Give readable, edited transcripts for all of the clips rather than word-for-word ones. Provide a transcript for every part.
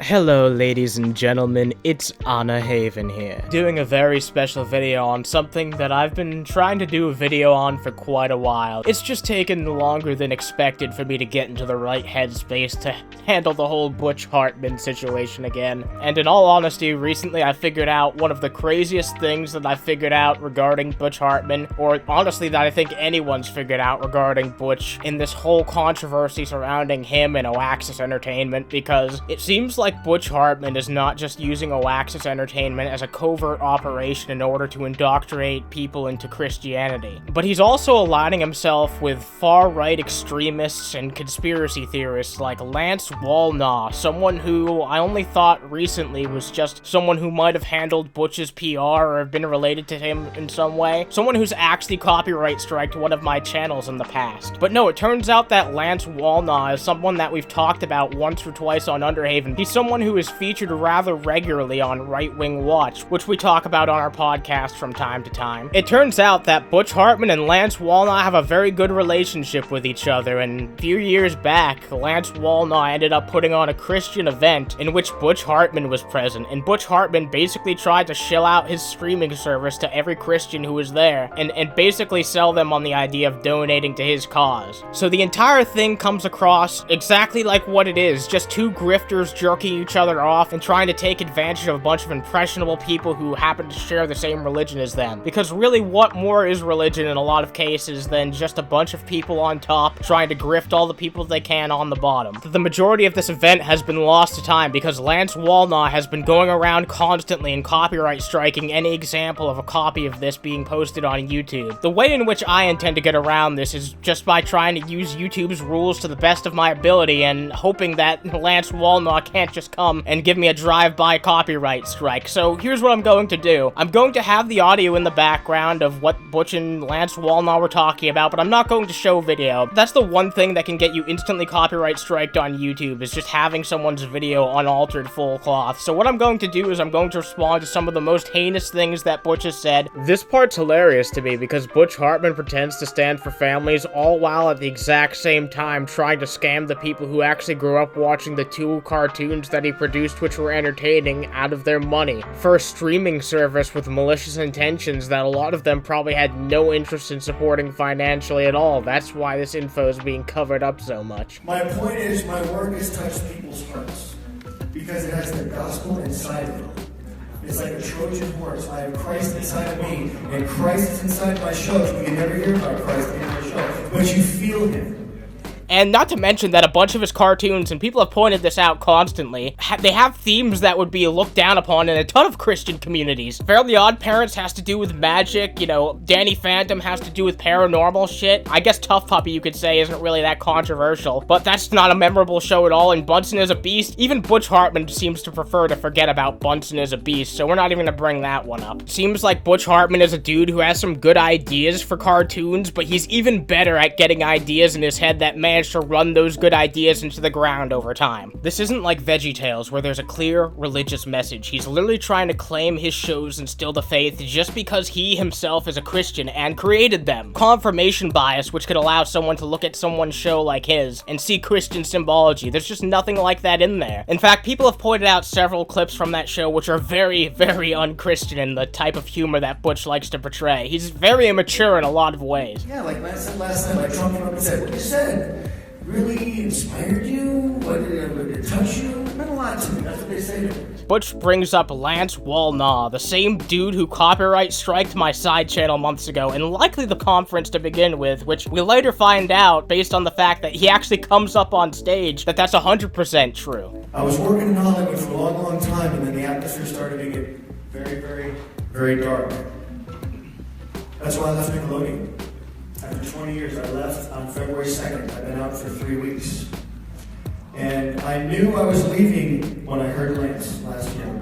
Hello ladies and gentlemen, it's Anna Haven here, doing a very special video on something that I've been trying to do a video on for quite a while. It's just taken longer than expected for me to get into the right headspace to handle the whole Butch Hartman situation again. And in all honesty, recently I figured out one of the craziest things that I figured out regarding Butch Hartman, or honestly that I think anyone's figured out regarding Butch in this whole controversy surrounding him and Oaxis Entertainment, because it seems like Butch Hartman is not just using Oaxis Entertainment as a covert operation in order to indoctrinate people into Christianity, but he's also aligning himself with far-right extremists and conspiracy theorists like Lance Wallnau, someone who I only thought recently was just someone who might have handled Butch's PR or have been related to him in some way, someone who's actually copyright striked one of my channels in the past. But no, it turns out that Lance Wallnau is someone that we've talked about once or twice on Underhaven. He's someone who is featured rather regularly on Right Wing Watch, which we talk about on our podcast from time to time. It turns out that Butch Hartman and Lance Wallnau have a very good relationship with each other, and a few years back, Lance Wallnau ended up putting on a Christian event in which Butch Hartman was present, and Butch Hartman basically tried to shill out his streaming service to every Christian who was there, and basically sell them on the idea of donating to his cause. So the entire thing comes across exactly like what it is, just two grifters jerking each other off and trying to take advantage of a bunch of impressionable people who happen to share the same religion as them. Because really, what more is religion in a lot of cases than just a bunch of people on top trying to grift all the people they can on the bottom? The majority of this event has been lost to time because Lance Wallnau has been going around constantly and copyright striking any example of a copy of this being posted on YouTube. The way in which I intend to get around this is just by trying to use YouTube's rules to the best of my ability and hoping that Lance Wallnau can't just come and give me a drive-by copyright strike. So here's what I'm going to do. I'm going to have the audio in the background of what Butch and Lance Wallnau were talking about, but I'm not going to show video. That's the one thing that can get you instantly copyright striked on YouTube, is just having someone's video unaltered full cloth. So what I'm going to do is I'm going to respond to some of the most heinous things that Butch has said. This part's hilarious to me because Butch Hartman pretends to stand for families all while at the exact same time trying to scam the people who actually grew up watching the two cartoons that he produced, which were entertaining, out of their money for a streaming service with malicious intentions that a lot of them probably had no interest in supporting financially at all. That's why this info is being covered up so much. My point is, my work has touched people's hearts because it has the gospel inside of it. It's like a Trojan horse. I have Christ inside of me, and Christ is inside my shows. You can never hear about Christ in my show, but you feel him. And not to mention that a bunch of his cartoons, and people have pointed this out constantly, they have themes that would be looked down upon in a ton of Christian communities. Fairly Odd Parents has to do with magic, you know, Danny Phantom has to do with paranormal shit. I guess Tough Puppy, you could say, isn't really that controversial, but that's not a memorable show at all, and Bunsen is a Beast. Even Butch Hartman seems to prefer to forget about Bunsen is a Beast, so we're not even gonna bring that one up. Seems like Butch Hartman is a dude who has some good ideas for cartoons, but he's even better at getting ideas in his head that manage to run those good ideas into the ground over time. This isn't like VeggieTales, where there's a clear religious message. He's literally trying to claim his shows instill the faith just because he himself is a Christian and created them. Confirmation bias, which could allow someone to look at someone's show like his and see Christian symbology. There's just nothing like that in there. In fact, people have pointed out several clips from that show which are very, very un-Christian in the type of humor that Butch likes to portray. He's very immature in a lot of ways. Yeah, like I said last time, I Trump came up and said, what you said really inspired you? What did it touch you? It meant a lot to me. That's what they say to me. Butch brings up Lance Wallnau, the same dude who copyright striked my side channel months ago, and likely the conference to begin with, which we later find out, based on the fact that he actually comes up on stage, that that's 100% true. I was working in Hollywood for a long, long time, and then the atmosphere started to get very, very, very dark. That's why I left Nickelodeon. After 20 years, I left on February 2nd. I've been out for 3 weeks. And I knew I was leaving when I heard Lance last year.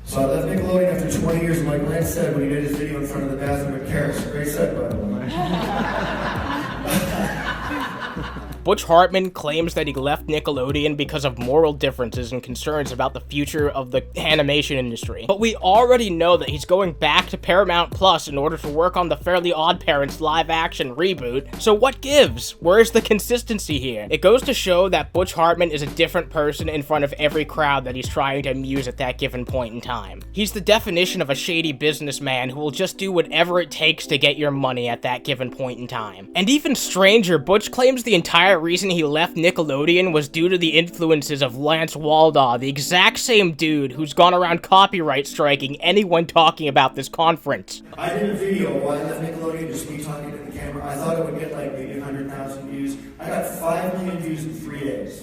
So I left Nickelodeon after 20 years, and like Lance said when he did his video in front of the bathroom at Karis, great set, by the way. Butch Hartman claims that he left Nickelodeon because of moral differences and concerns about the future of the animation industry. But we already know that he's going back to Paramount Plus in order to work on the Fairly OddParents live-action reboot, so what gives? Where's the consistency here? It goes to show that Butch Hartman is a different person in front of every crowd that he's trying to amuse at that given point in time. He's the definition of a shady businessman who will just do whatever it takes to get your money at that given point in time. And even stranger, Butch claims the entire reason he left Nickelodeon was due to the influences of Lance Wallnau, the exact same dude who's gone around copyright striking anyone talking about this conference. I did a video while I left Nickelodeon, just me talking to the camera. I thought it would get like maybe 100,000 views. I got 5 million views in 3 days.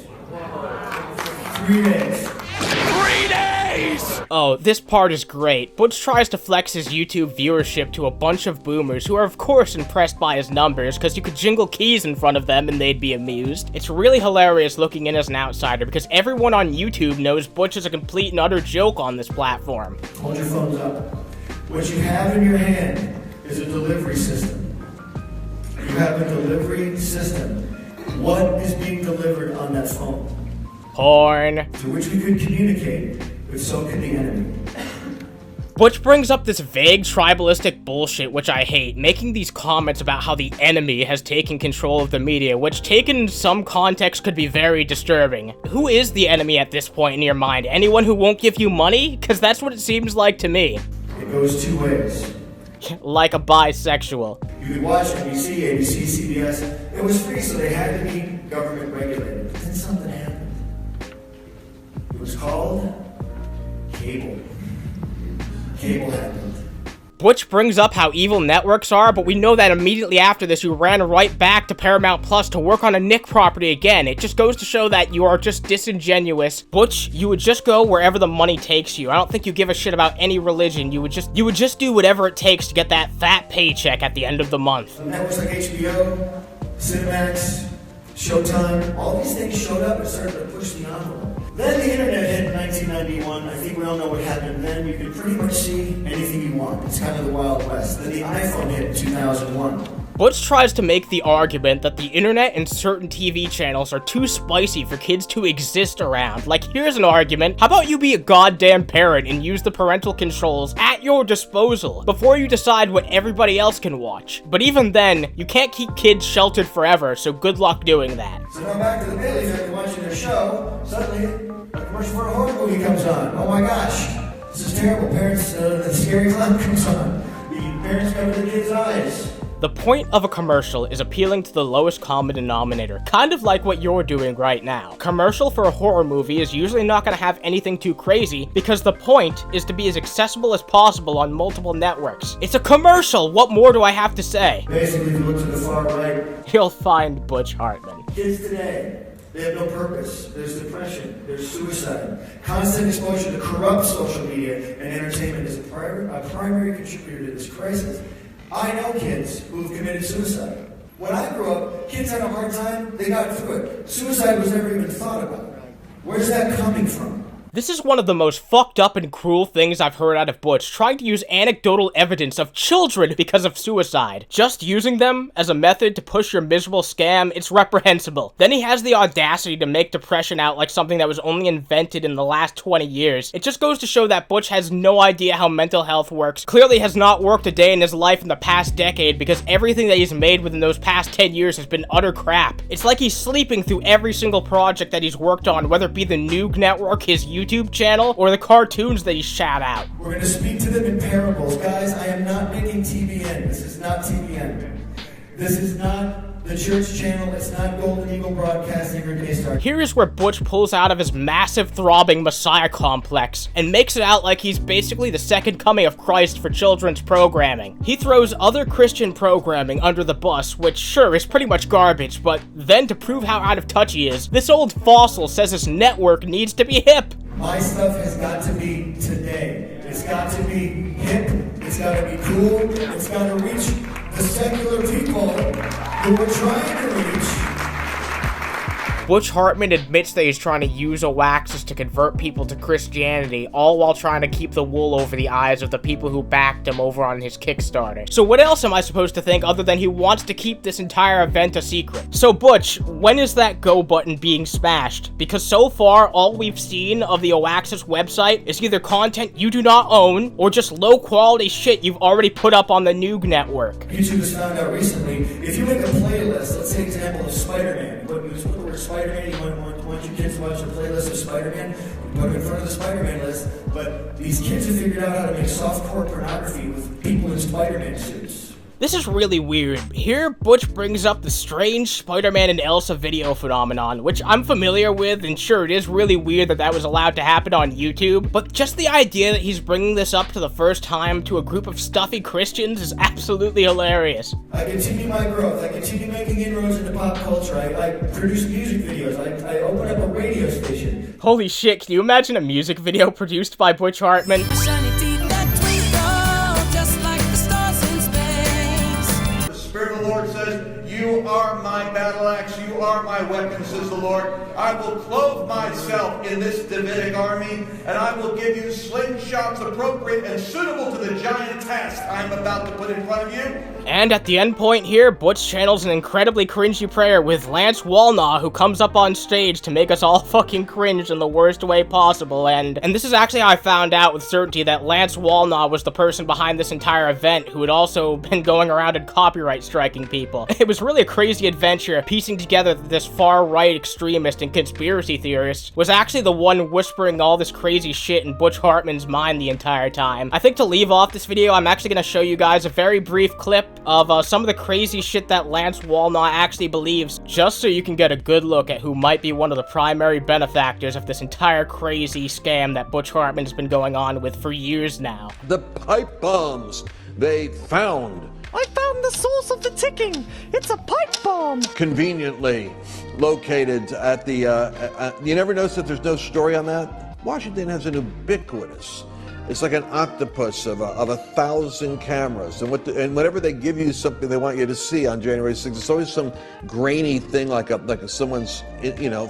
3 days. 3 days! Oh, this part is great. Butch tries to flex his YouTube viewership to a bunch of boomers who are of course impressed by his numbers because you could jingle keys in front of them and they'd be amused. It's really hilarious looking in as an outsider because everyone on YouTube knows Butch is a complete and utter joke on this platform. Hold your phones up. What you have in your hand is a delivery system. You have a delivery system. What is being delivered on that phone? Porn. To which we could communicate, but so could the enemy. Butch brings up this vague tribalistic bullshit, which I hate, making these comments about how the enemy has taken control of the media, which taken in some context could be very disturbing. Who is the enemy at this point in your mind? Anyone who won't give you money? Because that's what it seems like to me. It goes 2 ways. Like a bisexual. You could watch NBC, ABC, CBS. It was free, so they had to be government regulated. But then something happened. It was called cable. Cable happened. Butch brings up how evil networks are, but we know that immediately after this you ran right back to Paramount Plus to work on a Nick property again. It just goes to show that you are just disingenuous. Butch, you would just go wherever the money takes you. I don't think you give a shit about any religion. You would just do whatever it takes to get that fat paycheck at the end of the month. Networks like HBO, Cinemax, Showtime, all these things showed up and started to push the envelope. Then the internet hit in 1991. I think we all know what happened then. You could pretty much see anything you want. It's kind of the Wild West. Then the iPhone hit in 2001. Butch tries to make the argument that the internet and certain TV channels are too spicy for kids to exist around. Like, here's an argument. How about you be a goddamn parent and use the parental controls at your disposal before you decide what everybody else can watch? But even then, you can't keep kids sheltered forever, so good luck doing that. So now back to the Baileys after watching their show. Suddenly, a commercial for a horror movie comes on. Oh my gosh, this is terrible. Parents, the scary clown comes on. The parents cover their kids' eyes. The point of a commercial is appealing to the lowest common denominator, kind of like what you're doing right now. Commercial for a horror movie is usually not going to have anything too crazy because the point is to be as accessible as possible on multiple networks. It's a commercial, what more do I have to say? Basically, if you look to the far right, you'll find Butch Hartman. Kids today, they have no purpose. There's depression, there's suicide. Constant exposure to corrupt social media and entertainment is a primary contributor to this crisis. I know kids who have committed suicide. When I grew up, kids had a hard time, they got through it. Suicide was never even thought about. Where's that coming from? This is one of the most fucked up and cruel things I've heard out of Butch, trying to use anecdotal evidence of children because of suicide. Just using them as a method to push your miserable scam, it's reprehensible. Then he has the audacity to make depression out like something that was only invented in the last 20 years. It just goes to show that Butch has no idea how mental health works, clearly has not worked a day in his life in the past decade because everything that he's made within those past 10 years has been utter crap. It's like he's sleeping through every single project that he's worked on, whether it be the Noog Network, his YouTube channel, or the cartoons that he's shat out. We're going to speak to them in parables. Guys, I am not making TBN. This is not TBN. This is not the church channel. It's not Golden Eagle Broadcasting or Daystar. Here is where Butch pulls out of his massive throbbing messiah complex and makes it out like he's basically the second coming of Christ for children's programming. He throws other Christian programming under the bus, which sure is pretty much garbage, but then to prove how out of touch he is, this old fossil says his network needs to be hip. My stuff has got to be today. It's got to be hip. It's got to be cool. It's got to reach the secular people who we're trying to reach. Butch Hartman admits that he's trying to use Oaxis to convert people to Christianity, all while trying to keep the wool over the eyes of the people who backed him over on his Kickstarter. So what else am I supposed to think other than he wants to keep this entire event a secret? So Butch, when is that go button being smashed? Because so far, all we've seen of the Oaxis website is either content you do not own, or just low quality shit you've already put up on the Noog network. YouTube has found out recently, if you make a playlist, let's say example of Spider-Man, you put the word Spider-Man, you want your kids to watch a playlist of Spider-Man, you put it in front of the Spider-Man list, but these kids have figured out how to make softcore pornography with people in Spider-Man suits. This is really weird. Here, Butch brings up the strange Spider-Man and Elsa video phenomenon, which I'm familiar with, and sure, it is really weird that that was allowed to happen on YouTube, but just the idea that he's bringing this up for the first time to a group of stuffy Christians is absolutely hilarious. I continue my growth. I continue making inroads into pop culture. I produce music videos. I open up a radio station. Holy shit, can you imagine a music video produced by Butch Hartman? Lord says, you are my battle axe, you are my weapon, says the Lord. I will clothe myself in this Davidic army, and I will give you slingshots appropriate and suitable to the giant task I am about to put in front of you. And at the end point here, Butch channels an incredibly cringy prayer with Lance Wallnau, who comes up on stage to make us all fucking cringe in the worst way possible, and this is actually how I found out with certainty that Lance Wallnau was the person behind this entire event, who had also been going around and copyright striking people. It was really a crazy adventure, piecing together that this far-right extremist and conspiracy theorist was actually the one whispering all this crazy shit in Butch Hartman's mind the entire time. I think to leave off this video, I'm actually going to show you guys a very brief clip of some of the crazy shit that Lance Wallnau actually believes, just so you can get a good look at who might be one of the primary benefactors of this entire crazy scam that Butch Hartman's been going on with for years now. The pipe bombs they found. I found the source of the ticking. It's a pipe bomb. Conveniently located at the, you never notice that there's no story on that? Washington has an ubiquitous, it's like an octopus of 1,000 cameras. And whenever they give you something they want you to see on January 6th, it's always some grainy thing like someone's, you know,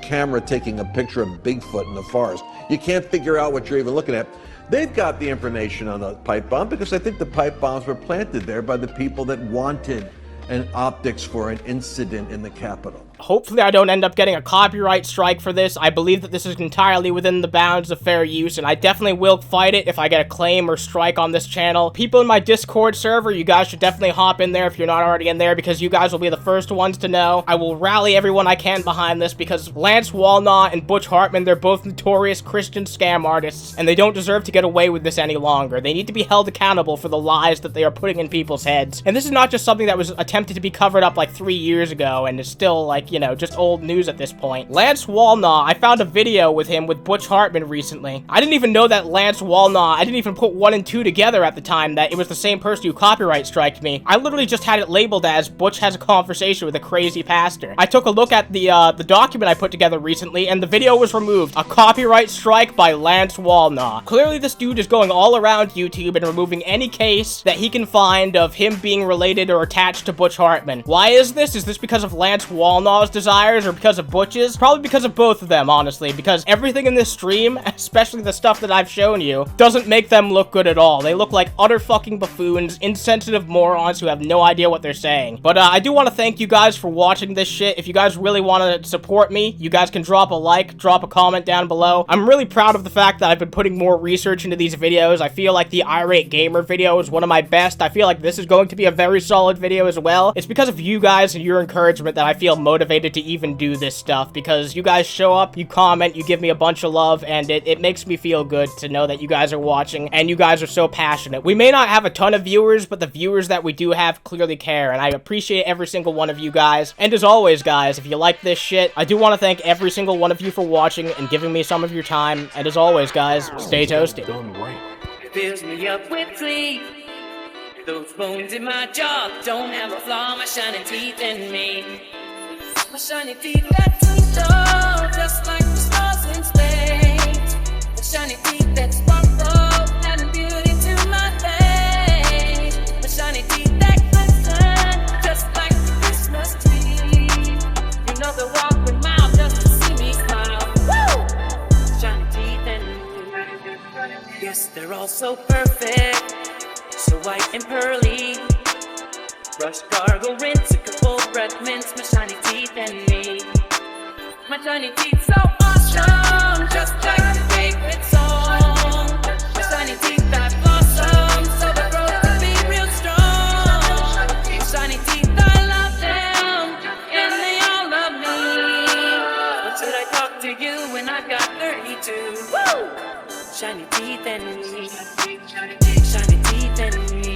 camera taking a picture of Bigfoot in the forest. You can't figure out what you're even looking at. They've got the information on the pipe bomb because I think the pipe bombs were planted there by the people that wanted an optics for an incident in the Capitol. Hopefully I don't end up getting a copyright strike for this. I believe that this is entirely within the bounds of fair use, and I definitely will fight it if I get a claim or strike on this channel. People in my Discord server, you guys should definitely hop in there if you're not already in there, because you guys will be the first ones to know. I will rally everyone I can behind this, because Lance Wallnau and Butch Hartman, they're both notorious Christian scam artists, and they don't deserve to get away with this any longer. They need to be held accountable for the lies that they are putting in people's heads. And this is not just something that was attempted to be covered up like 3 years ago, and is still like, you know, just old news at this point. Lance Wallnau, I found a video with him with Butch Hartman recently. I didn't even know that Lance Wallnau, I didn't even put 1 and 2 together at the time that it was the same person who copyright striked me. I literally just had it labeled as Butch has a conversation with a crazy pastor. I took a look at the document I put together recently, and the video was removed. A copyright strike by Lance Wallnau. Clearly this dude is going all around YouTube and removing any case that he can find of him being related or attached to Butch Hartman. Why is this? Is this because of Lance Wallnau's desires or because of Butch's? Probably because of both of them, honestly, because everything in this stream, especially the stuff that I've shown you, doesn't make them look good at all. They look like utter fucking buffoons, insensitive morons who have no idea what they're saying. But I do want to thank you guys for watching this shit. If you guys really want to support me, you guys can drop a like, drop a comment down below. I'm really proud of the fact that I've been putting more research into these videos. I feel like the Irate Gamer video is one of my best. I feel like this is going to be a very solid video as well. It's because of you guys and your encouragement that I feel motivated to even do this stuff, because you guys show up, you comment, you give me a bunch of love, and it makes me feel good to know that you guys are watching and you guys are so passionate. We may not have a ton of viewers, but the viewers that we do have clearly care, and I appreciate every single one of you guys. And as always, guys, if you like this shit, I do want to thank every single one of you for watching and giving me some of your time. And as always, guys, stay toasty. It fills me up with glee. Those bones in my jaw don't have a flaw. My shining teeth in me. My shiny teeth that twinkle just like the stars in space. My shiny teeth that sparkle, adding beauty to my face. My shiny teeth that glisten just like the Christmas tree. You know the walk with They're all so perfect, so white and pearly. Brush, gargle, rinse, a couple breath mints, my shiny teeth and me. My shiny teeth so awesome, just like the favorite song. My shiny teeth that blossom, so the growth can be real strong. My shiny teeth, I love them, and they all love me. But should I talk to you when I've got 32? Woo! Shiny teeth and me, shiny teeth and me.